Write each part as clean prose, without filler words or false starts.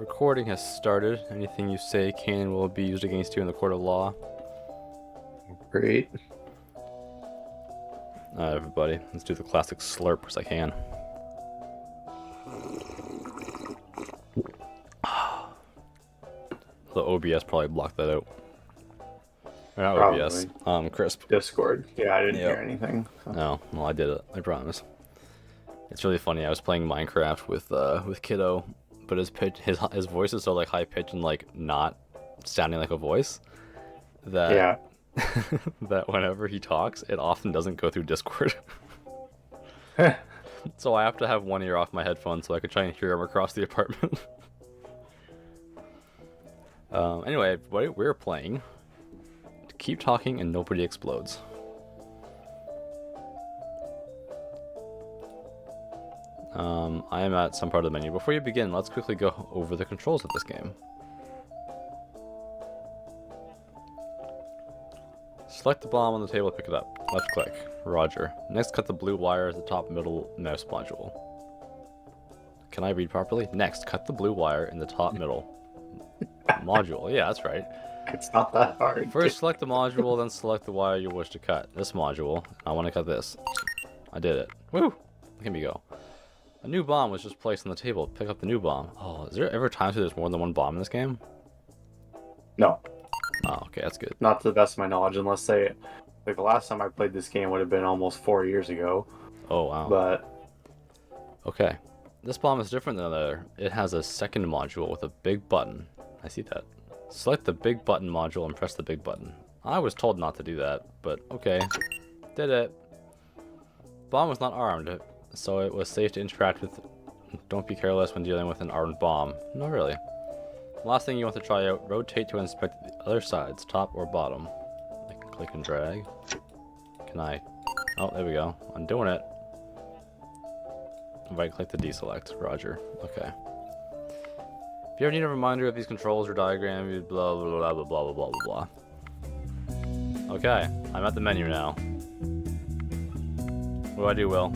recording has started. Anything you say can and will be used against you in the court of law. Great. Alright, everybody, let's do the classic slurp as I can. The OBS probably blocked that out. Or not OBS, Crisp. Discord. Yeah, I didn't Yep. hear anything. So. No, well, I did it. I promise. It's really funny. I was playing Minecraft with Kiddo, but his voice is so like high pitched and like not sounding like a voice that Yeah. that whenever he talks, it often doesn't go through Discord. So I have to have one ear off my headphones so I could try and hear him across the apartment. Anyway, everybody, we're playing Keep Talking and Nobody Explodes. I am at some part of the menu. Before you begin, let's quickly go over the controls of this game. Select the bomb on the table, pick it up. Left click. Roger. Next, cut the blue wire at the top middle mouse module. Can I read properly? Next, cut the blue wire in the top middle module. Yeah, that's right. It's not that hard. First, select the module, then select the wire you wish to cut. This module. I want to cut this. I did it. Woo! Look at me go. A new bomb was just placed on the table. Pick up the new bomb. Oh, is there ever times where there's more than one bomb in this game? No. Oh, okay, that's good. Not to the best of my knowledge, unless they... Like, the last time I played this game would have been almost 4 years ago. Oh, wow. But... Okay. This bomb is different than the other. It has a second module with a big button. I see that. Select the big button module and press the big button. I was told not to do that, but okay. Did it. Bomb was not armed, so it was safe to interact with. Don't be careless when dealing with an armed bomb. No, really. Last thing you want to try out, rotate to inspect the other sides, top or bottom. I can click and drag. Can I? Oh, there we go. I'm doing it. Right click to deselect. Roger. Okay. If you ever need a reminder of these controls or diagram, you blah blah blah blah blah blah blah blah. Okay, I'm at the menu now. What do I do, Will?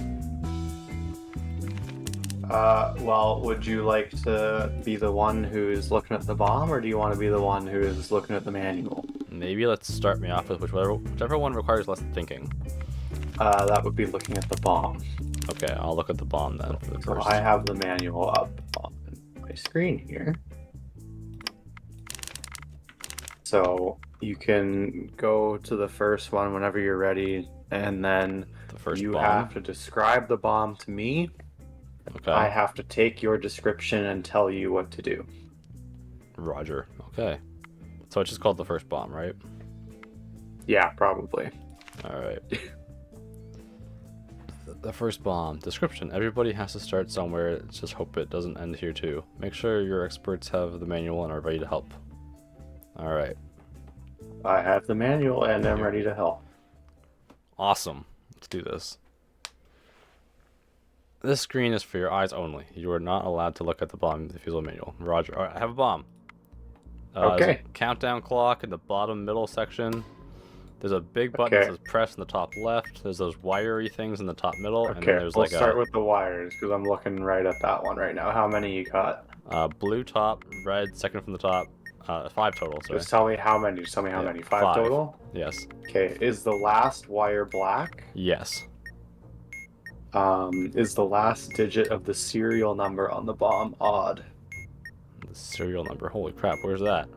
Well, would you like to be the one who's looking at the bomb, or do you want to be the one who's looking at the manual? Maybe let's start me off with whichever one requires less thinking. That would be looking at the bomb. Okay, I'll look at the bomb then for the So first. I have the manual up on my screen here. So you can go to the first one whenever you're ready, and then The first you bomb. have to describe the bomb to me. Okay. I have to take your description and tell you what to do. Roger. Okay. So it's just called the first bomb, right? Yeah, probably. All right. The first bomb. Description. Everybody has to start somewhere. Just hope it doesn't end here too. Make sure your experts have the manual and are ready to help. All right. I have the manual and I'm ready to help. Awesome. Let's do this. This screen is for your eyes only. You are not allowed to look at the bomb defusal manual. Roger. All right, I have a bomb. There's Okay. a countdown clock in the bottom middle section. There's a big button that says press in the top left. There's those wiry things in the top middle. And then Okay, there's we'll like start with the wires because I'm looking right at that one right now. How many you got? blue top, red second from the top. 5 total, sorry. Just tell me how many. Just tell me how Yeah, many. Five 5. total? Yes. Okay, is the last wire black? Yes. Is the last digit of the serial number on the bomb odd? The serial number. Holy crap, where's that?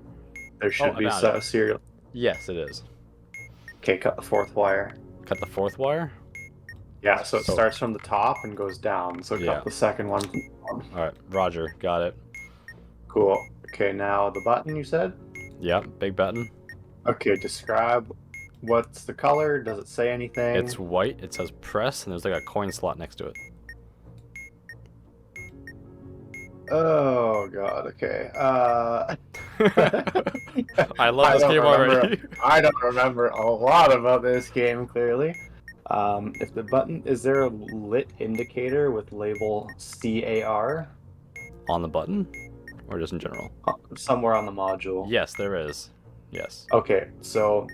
There should I be found a serial. Yes, it is. Okay, cut the fourth wire. Cut the 4th wire? Yeah, so it So- starts from the top and goes down. So Yeah. cut the second one. Alright, Roger. Got it. Cool. Okay, now the button you said? Yep, big button. Okay, describe what's the color. Does it say anything? It's white. It says press, and there's like a coin slot next to it. Oh god. Okay. I love this don't game already. I don't remember a lot about this game clearly. If the button is there a lit indicator with label CAR On the button? Or just in general? somewhere on the module? Yes, there is. Yes. Okay, so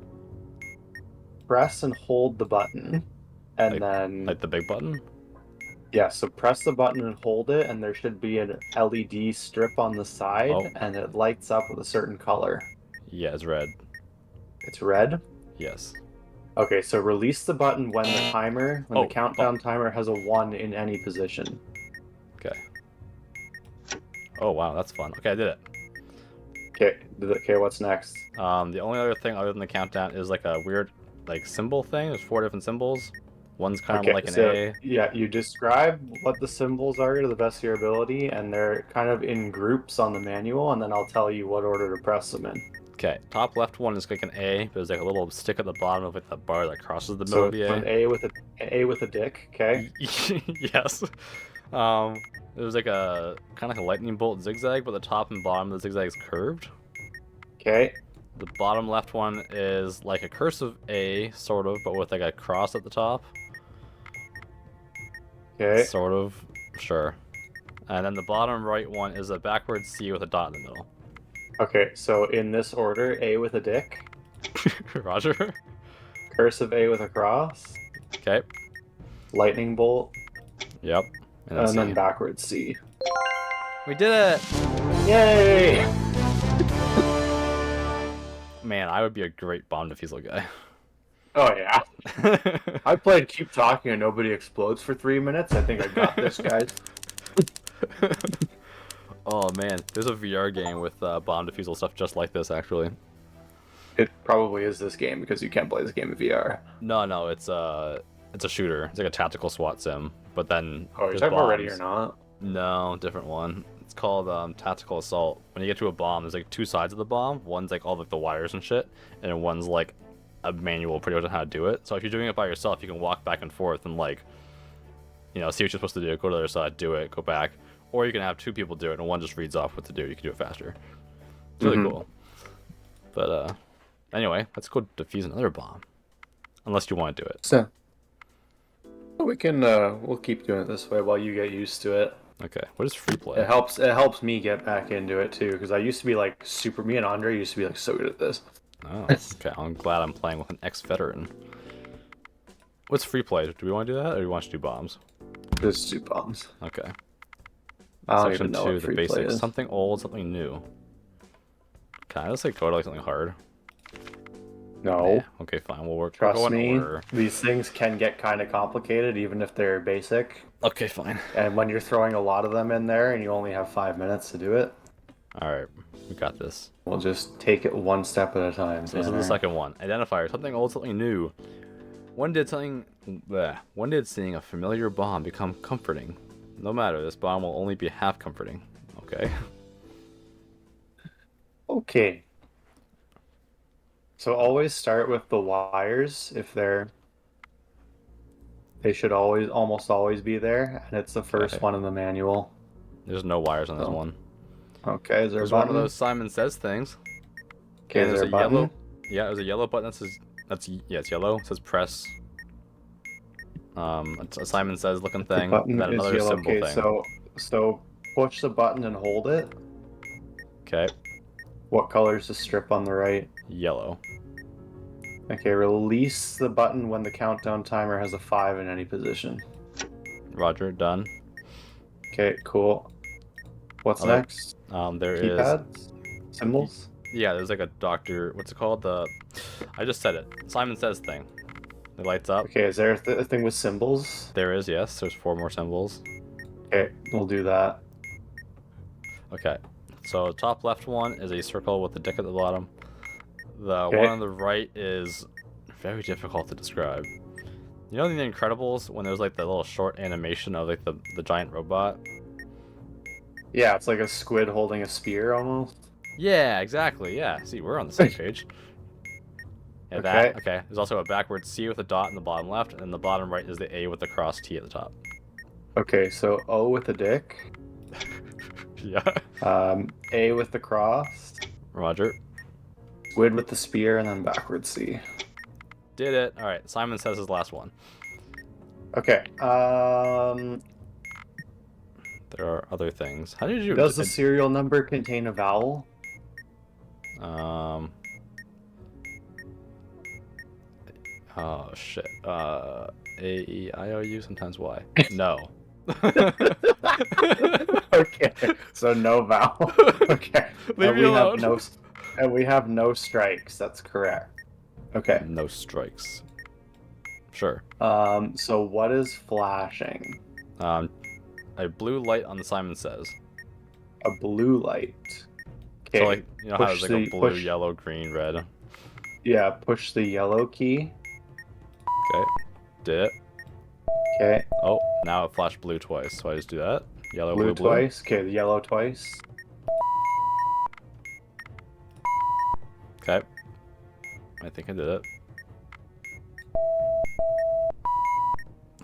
press and hold the button, and then Like the big button? Yeah, so press the button and hold it, and there should be an LED strip on the side, Oh, and it lights up with a certain color. yeah, it's red. It's red. Yes. Okay, so release the button when the Oh, oh, countdown timer has a 1 in any position. okay. Oh, wow, that's fun. Okay, I did it. Okay, what's next? The only other thing other than the countdown is like a weird, like, symbol thing. There's 4 different symbols. One's kind of Okay, like an so A. yeah, you describe what the symbols are to the best of your ability, and they're kind of in groups on the manual, and then I'll tell you what order to press them in. Okay, top left one is like an A, but there's like a little stick at the bottom of it, the bar that crosses the middle So of the it's an A. A with a dick, okay? Yes. Um, there's like a kind of like a lightning bolt zigzag, but the top and bottom of the zigzag is curved. Okay, The bottom left one is like a cursive A, sort of, but with like a cross at the top. okay. Sort of, sure. And then the bottom right one is a backwards C with a dot in the middle. Okay, so in this order, A with a dick, Roger. cursive A with a cross, Okay. lightning bolt, Yep. And then and C. then backwards C. We did it! Yay! Man, I would be a great bomb defusal guy. Oh yeah. I played Keep Talking and Nobody Explodes for 3 minutes. I think I got this, guys. Oh man, there's a VR game with bomb defusal stuff just like this, actually. It probably is this game because you can't play this game in VR. No, it's a shooter. It's like a tactical SWAT sim, but then Oh, you're there's talking about Ready or bombs. Not? No, different one. It's called Tactical Assault. When you get to a bomb, there's like 2 sides of the bomb. One's like all like the wires and shit, and then one's like a manual pretty much on how to do it. So if you're doing it by yourself, you can walk back and forth and like, see what you're supposed to do. Go to the other side, do it, go back. Or you can have 2 people do it, and one just reads off what to do. You can do it faster. It's really cool. But anyway, let's go defuse another bomb. Unless you want to do it. So we can we'll keep doing it this way while you get used to it. Okay, what is free play? It helps me get back into it too, because I used to be like me and Andre used to be like so good at this. Oh, okay. I'm glad I'm playing with an ex-veteran. What's free play? Do we want to do that, or do we want to do bombs? Just 2 bombs. Okay. I don't Section even know 2, what the free play basics. is. Something old, something new. Can I just like go to like something hard? No. Yeah, okay, fine. We'll work. Trust we'll go in me, order. these things can get kind of complicated even if they're basic. Okay, fine. And when you're throwing a lot of them in there and you only have 5 minutes to do it, Alright, we got this. we'll just take it one step at a time. So this is the second one. Identifier. Something old, something new. When did seeing a familiar bomb become comforting? No matter, this bomb will only be half comforting. Okay. Okay. So always start with the wires if they should almost always be there, and it's the first Okay. one in the manual. There's no wires on this Oh. one. Okay, is there a There's one button? of those Simon Says things. Okay, And is there's there a a button? yellow. Yeah, there's a yellow button that says it's yellow. It says press. It's a Simon Says looking The thing, button and then is another yellow. symbol Okay, thing. so push the button and hold it. Okay, What color is the strip on the right? yellow. Okay, release the button when the countdown timer has a 5 in any position. Roger, done. Okay, cool. What's Other- next? There is. Keypads? Symbols? Yeah, there's like a doctor. What's it called? I just said it. Simon Says thing. It lights up. Okay, is there a thing with symbols? There is, yes. There's 4 more symbols. Okay, we'll do that. Okay. So top left one is a circle with the dick at the bottom. The Okay. one on the right is very difficult to describe. You know in The Incredibles when there's like the little short animation of like the giant robot? Yeah, it's like a squid holding a spear almost. Yeah, exactly. Yeah. See, we're on the same page. Yeah, that. Okay. There's also a backwards C with a dot in the bottom left, and the bottom right is the A with the cross T at the top. Okay, so O with a dick. Yeah. A with the cross. Roger. Squid with the spear, and then backwards C. Did it. All right. Simon Says his last one. Okay. There are other things. How did you? Does the serial number contain a vowel? Oh shit. A E I O U sometimes Y. No. Okay, so no vowel. Okay, Leave and me alone. we have no strikes. That's correct. Okay. No strikes. Sure. So what is flashing? A blue light on the Simon Says. A blue light. So Okay. like, you know how there's like a blue, yellow, green, red. Yeah, push the yellow key. Okay. Did it. Okay. Oh, now it flashed blue twice. So I just do that. Yellow, Blue blue, blue. twice. Okay, the yellow twice. Okay. I think I did it.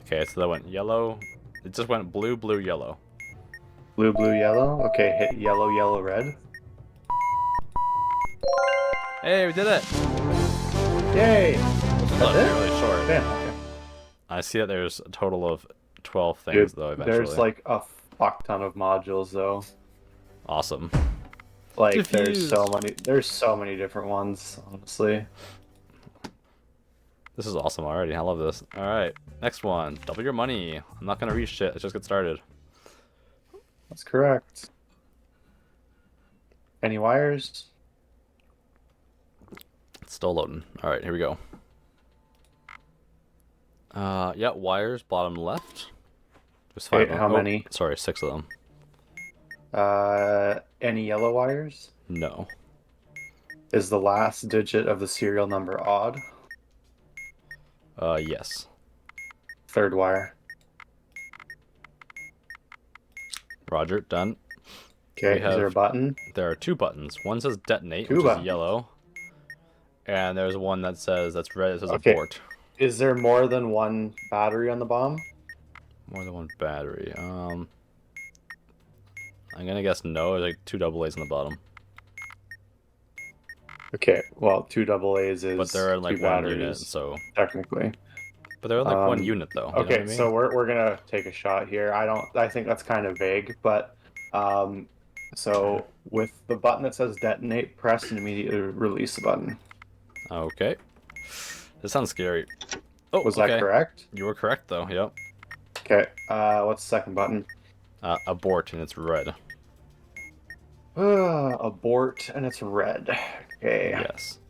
Okay, so that went yellow. It just went blue, blue, yellow. Blue, blue, yellow. Okay, hit yellow, yellow, red. Hey, we did it! Yay! That's really short. Damn. Okay. I see that there's a total of 12 things, though, eventually. There's like a fuck ton of modules, though. Awesome. Like, Diffuse. there's so many different ones, honestly. This is awesome already. I love this. Alright, next one. Double your money. I'm not gonna read shit. Let's just get started. That's correct. Any wires? It's still loading. Alright, here we go. Yeah, wires, bottom left. There's 5 of them. How many? Sorry, 6 of them. Any yellow wires? No. Is the last digit of the serial number odd? Yes. Third wire. Roger, done. Okay, is there a button? There are 2 buttons. One says detonate, which is yellow. And there's one that says, that's red, it says abort. Is there more than one battery on the bomb? More than one battery. I'm gonna guess no. There's like 2 double A's on the bottom. Okay, well, 2 double A's is but they're in like 2 one batteries, unit, so technically. But they're in like 1 unit though. Okay, you know what I mean? so we're gonna take a shot here. I think that's kind of vague, but so with the button that says detonate, press and immediately release the button. Okay. This sounds scary. Oh, was that correct? You were correct though. Yep. Okay. What's the second button? Abort, and it's red. Abort, and it's red. Okay. Yes.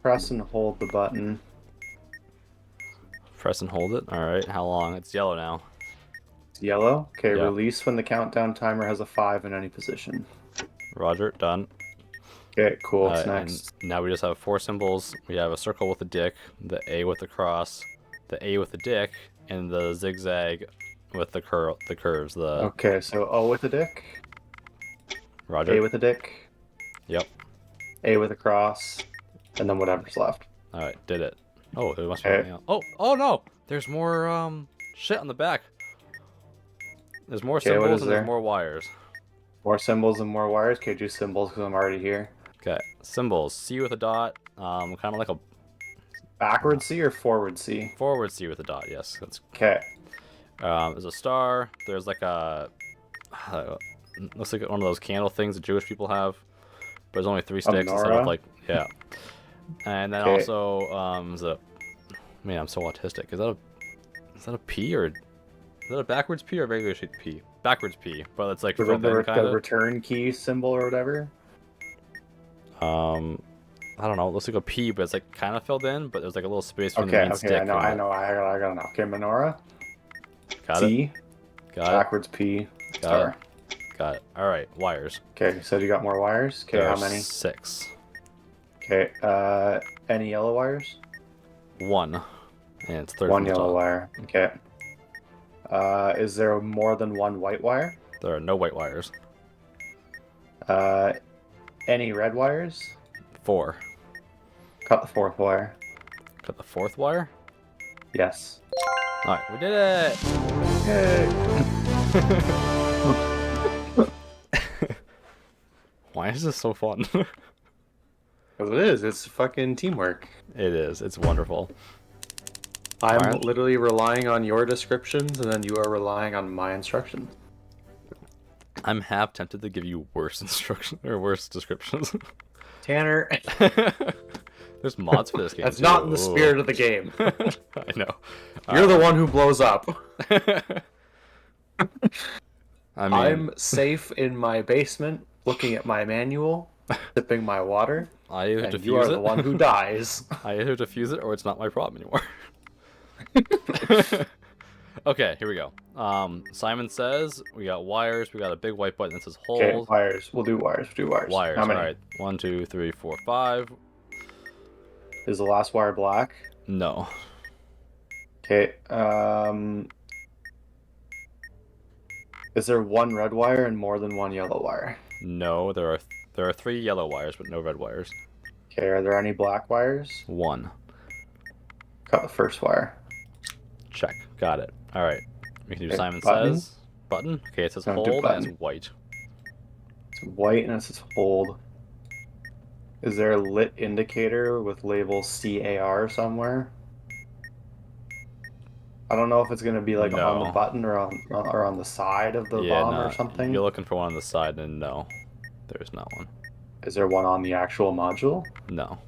Press and hold the button. Press and hold it. All right. How long? It's yellow now. It's yellow. Okay. Yeah. Release when the countdown timer has a 5 in any position. Roger. Done. Okay. Cool. What's next? And now we just have 4 symbols. We have a circle with a dick, the A with the cross, the A with the dick, and the zigzag with the curves. Okay. So O with a dick. Roger. A with a dick. Yep. A with a cross, and then whatever's left. All right, did it. Oh, there must be something else. Oh no! There's more shit on the back. There's more symbols and there's more wires. More symbols and more wires. Okay, do symbols because I'm already here. Okay, symbols. C with a dot. Kind of like a backward C or forward C. Forward C with a dot. Yes, that's okay. There's a star. There's like a looks like one of those candle things that Jewish people have. But there's only 3 sticks instead of like, yeah. And then also, man, I'm so autistic. Is that a P or is that a backwards P or a regular shaped P? Backwards P, but it's like the return key symbol or whatever. I don't know. It looks like a P, but it's like kind of filled in, but there's like a little space between the main stick. I know. I gotta know. Okay, menorah. Got T. Got backwards P. Got it. Got it. All right, wires. Okay, so you got more wires. Okay, how many? 6. Okay. Any yellow wires? 1. And it's 3rd. 1 yellow wire. Okay. Is there more than 1 white wire? There are no white wires. Any red wires? 4. Cut the 4th wire. Cut the 4th wire? Yes. All right, we did it. Yay. Why is this so fun? Because it is. It's fucking teamwork. It is. It's wonderful. I'm literally relying on your descriptions, and then you are relying on my instructions. I'm half tempted to give you worse instructions or worse descriptions. Tanner. There's mods for this game. That's too. not in the Ooh. spirit of the game. I know. You're the one who blows up. I mean, I'm safe in my basement, looking at my manual, sipping my water, I either and defuse you are it. the one who dies. I either defuse it or it's not my problem anymore. Okay, here we go. Simon says we got wires. We got a big white button that says Okay, hold. wires. We'll do wires. Do wires. Wires. How All many? right. 1, 2, 3, 4, 5. Is the last wire black? No. Okay. Is there one red wire and more than one yellow wire? No. There are 3 yellow wires, but no red wires. Okay. Are there any black wires? 1. Cut the first wire. Check. Got it. All right. We can do Okay, Simon button. says. Button. Okay, it says No, do hold and button. it's white. It's white and it says hold. Is there a lit indicator with label CAR somewhere? I don't know if it's gonna be like on the No. button or on the side of the Yeah, bomb nah. or something. You're looking for one on the side, and no, there's not one. Is there one on the actual module? No.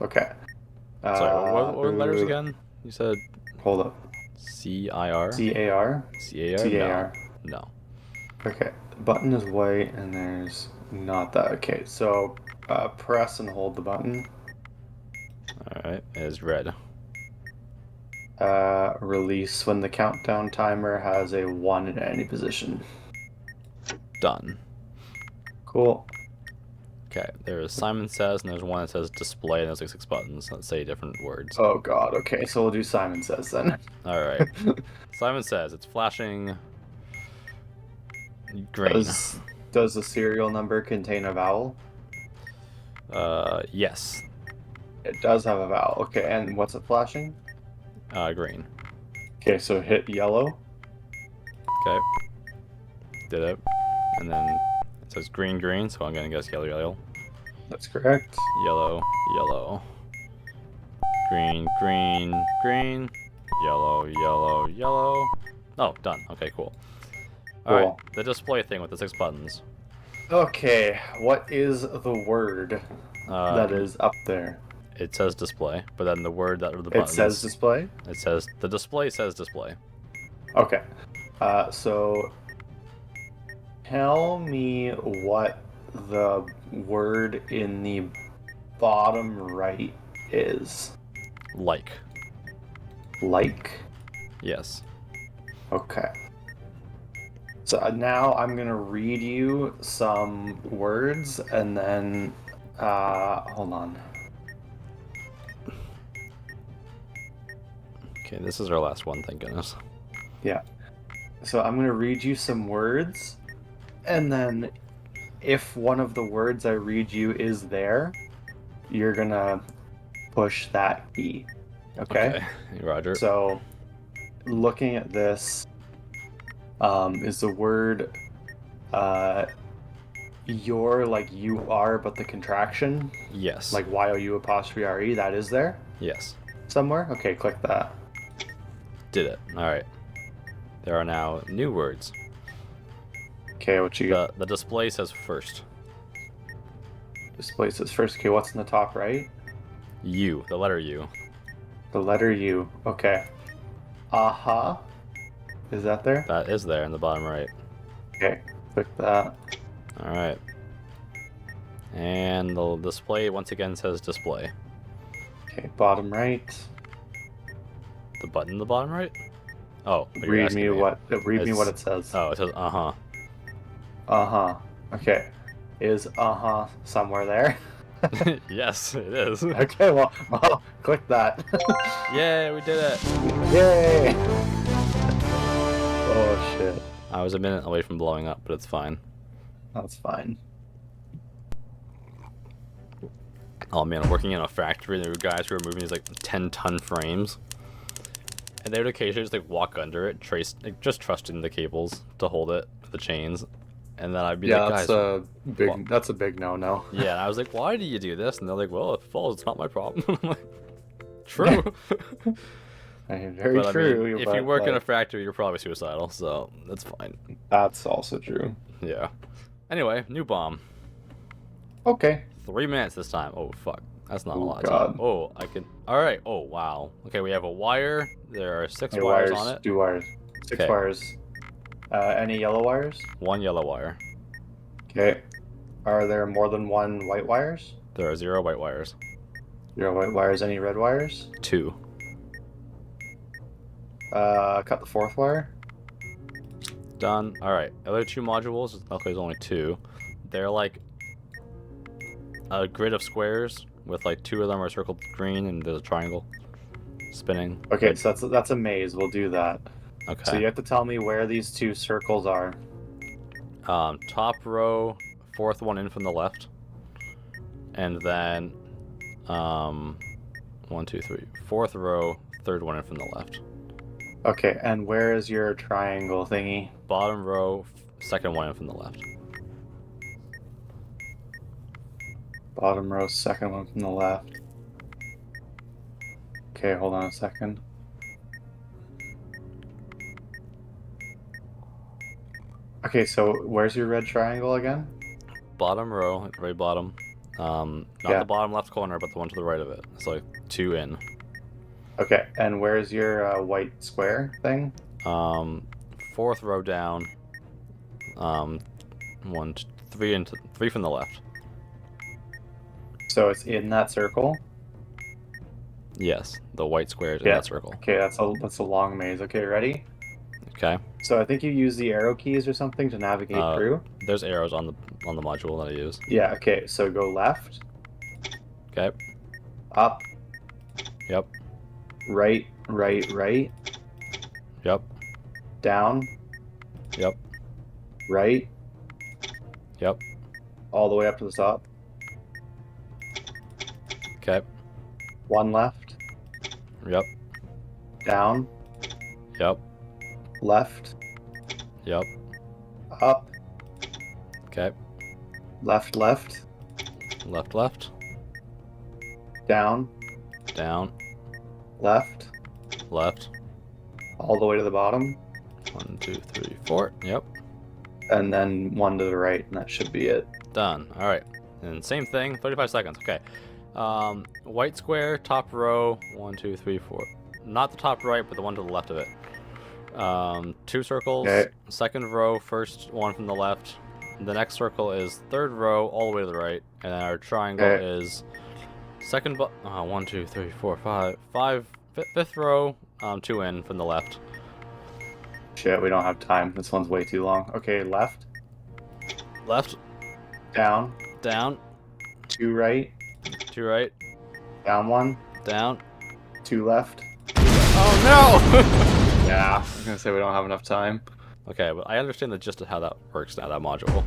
Okay. Sorry, what were the letters Ooh, again? You said hold up. C-I-R? CAR? C-A-R? CAR. No. Okay. The button is white and there's not that. Okay, so press and hold the button. Alright, it is red. Release when the countdown timer has a 1 in any position. Done. Cool. Okay, there's Simon Says, and there's one that says display, and there's like 6 buttons that say different words. Oh god, okay, so we'll do Simon Says then. Alright. Simon Says, it's flashing green. Does the serial number contain a vowel? Yes. It does have a vowel. Okay, and what's it flashing? Green. Okay, so hit yellow. Okay. Did it. And then it says green, green, so I'm gonna guess yellow, yellow. That's correct. Yellow, yellow. Green, green, green. Yellow, yellow, yellow. Oh, done. Okay, cool. Alright, Cool. the display thing with the 6 buttons. Okay, what is the word that is up there? It says display, but then the word that the It buttons. says display? It says the display says display. Okay. So tell me what the word in the bottom right is. Like. Like? Yes. Okay. So now I'm gonna read you some words and then hold on. Okay, this is our last one, thank goodness. Yeah. So I'm gonna read you some words, and then if one of the words I read you is there, you're gonna push that key. Okay? Roger. So looking at this, is the word you're like you are but the contraction? Yes. Like YOU''re, that is there yes. somewhere? Okay, click that. Did it. Alright. There are now new words. Okay, what you got? The display says first. Display says first. Okay, what's in the top right? U, the letter U. The letter U. Okay. Uh-huh. Is that there? That is there in the bottom right. Okay, click that. Alright. And the display once again says display. Okay, bottom right. The button in the bottom right? Oh, you're Read asking me what It's- it says. Oh, it says uh-huh. Uh-huh. Okay. Is uh-huh somewhere there? Yes, it is. Okay, well, click that. Yay, we did it! Yay! Oh shit. I was a minute away from blowing up, but it's fine. That's fine. Oh man, I'm working in a factory, and there were guys who were moving these like 10-ton frames. And they would occasionally just like walk under it, just trusting the cables to hold it, the chains. And then I'd be like, guys. That's a big no-no. Yeah, and I was like, why do you do this? And they're like, well, if it falls, it's not my problem. I'm like, true. Very But, true. I mean, if you work in a factory, you're probably suicidal, so that's fine. That's also true. Yeah. Anyway, new bomb. Okay. 3 minutes this time. Oh, fuck. That's not a Oh lot of God. time. Oh, I can. All right. Oh wow. Okay, we have a wire. There are 6 Hey, wires wires, on it. do wires. 6 Okay. wires. Any yellow wires? 1 yellow wire. Okay. Are there more than 1 white wires? There are 0 white wires. 0 white wires. Any red wires? 2. Cut the 4th wire. Done. All right. Other 2 modules. Luckily, there's only 2. They're like a grid of squares with like 2 of them are circled green and there's a triangle spinning. Okay, red. so that's a maze. We'll do that. So Okay. you have to tell me where these 2 circles are. Top row, 4th one in from the left, and then 1, 2, 3, 4th row, 3rd one in from the left. Okay, and where is your triangle thingy? Bottom row, 2nd one in from the left. Bottom row, 2nd one from the left. Okay, hold on a second. Okay, so where's your red triangle again? Bottom row, at the very bottom. Not Yeah. the bottom left corner, but the one to the right of it. It's like 2 in. Okay, and where's your white square thing? 4th row down. 3 from the left. So it's in that circle? Yes, the white square is in Yeah. that circle. Okay, that's a long maze. Okay, ready? Okay. So I think you use the arrow keys or something to navigate through. There's arrows on the module that I use. Yeah, okay, so go left, Okay. up, Yep. right, right, right, Yep. down, Yep. right, Yep. all the way up to the top. Okay. 1 left, Yep. down, Yep. left, Yep. up, Okay. left, left, Left, left. down, Down. left, Left. all the way to the bottom, 1, 2, 3, 4. Yep. and then 1 to the right, and that should be it. Done. All right. And same thing. 35 seconds. Okay. White square, top row. 1, 2, 3, 4. Not the top right, but the one to the left of it. 2 circles. Okay. 2nd row, 1st one from the left. The next circle is 3rd row, all the way to the right, and then our triangle Okay. is 2nd. 1, 2, 3, 4, 5. 5th row. 2 in from the left. Shit, we don't have time. This one's way too long. Okay, left, Left. down, Down. 2 right, 2 right. down 1, Down. 2 left. Oh no! Yeah, I was gonna say we don't have enough time. Okay, but I understand the gist of how that works now, that module.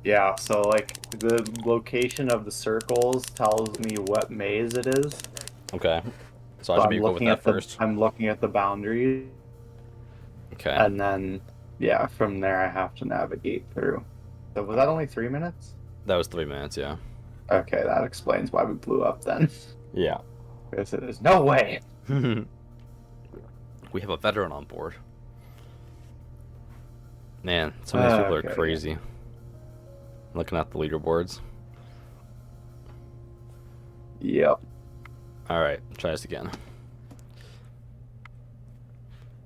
Yeah, so like the location of the circles tells me what maze it is. Okay. So I should be good with that first. I'm looking at the boundaries, Okay. and then yeah, from there I have to navigate through. So was that only 3 minutes? That was 3 minutes, yeah. Okay, that explains why we blew up then. Yeah. Because there's no way. We have a veteran on board. Man, some of these people are Okay, crazy. Looking at the leaderboards. Yep. Alright, try this again.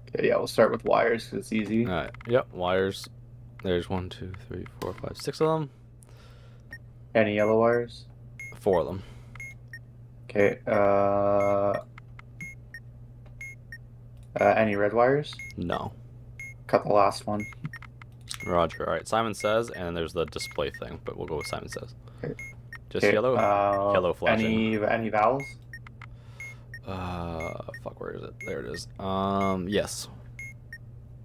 Okay, yeah, we'll start with wires because it's easy. Alright, yep, wires. There's 1, 2, 3, 4, 5, 6 of them. Any yellow wires? 4 of them. Okay, any red wires? No. Cut the last one. Roger. Alright, Simon Says, and then there's the display thing, but we'll go with Simon Says. Okay. Just Okay, yellow? Yellow flashing. Any vowels? Fuck, where is it? There it is. Yes.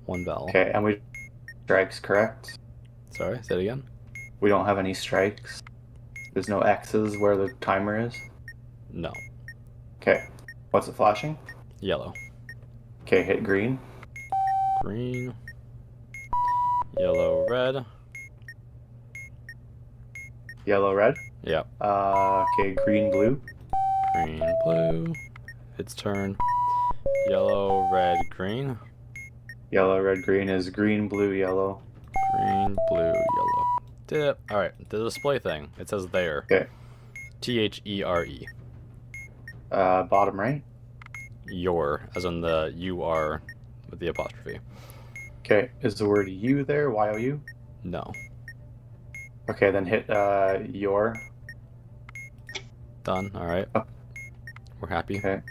1 vowel. Okay, and we strikes, correct? Sorry, say it again? We don't have any strikes. There's no X's where the timer is. No. Okay, what's it flashing? Yellow. Okay, hit green. Green. Yellow, red. Yellow, red. Yep. Okay, green, blue. Green, blue. Its turn. Yellow, red, green. Yellow, red, green is green, blue, yellow. Green, blue, yellow. Did it. Alright, the display thing. It says there. Okay. THERE. Bottom right. Your, as in the you are with the apostrophe. Okay, is the word you there? Y-O-U? No. Okay, then hit your. Done. All right. Oh, We're happy. okay,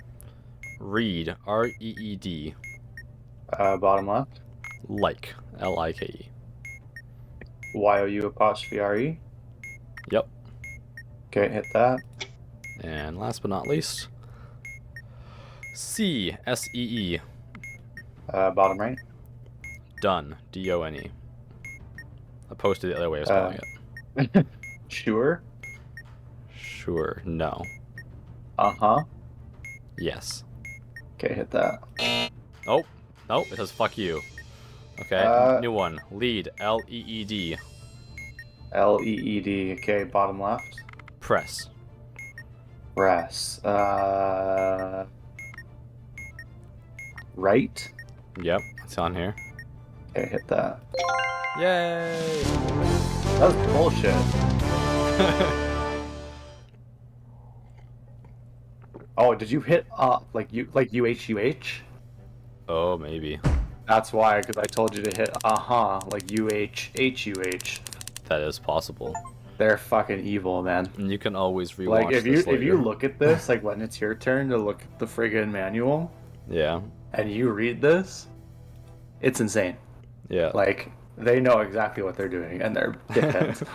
Reed. R-E-E-D. bottom left. Like. L-I-K-E. Y-O-U apostrophe R-E. Yep. Okay, hit that. And last but not least, C. S-E-E. Bottom right. Done. D-O-N-E. Opposed to the other way of Uh, spelling it. sure. Sure. No. Uh-huh. Yes. Okay, hit that. Oh. Nope. It says fuck you. Okay. Uh, New one. Lead. L-E-E-D. L-E-E-D. Okay, bottom left. Press. Press. Right. Yep. It's on here. Okay, hit that. Yay! That was bullshit. Oh, did you hit like UHUH? Oh, maybe. That's why, because I told you to hit like UHHUH. That is possible. They're fucking evil, man. And you can always Like rewatch this later. if you look at this, like when it's your turn to look at the friggin' manual Yeah. and you read this, it's insane. Yeah. Like they know exactly what they're doing and they're dickheads.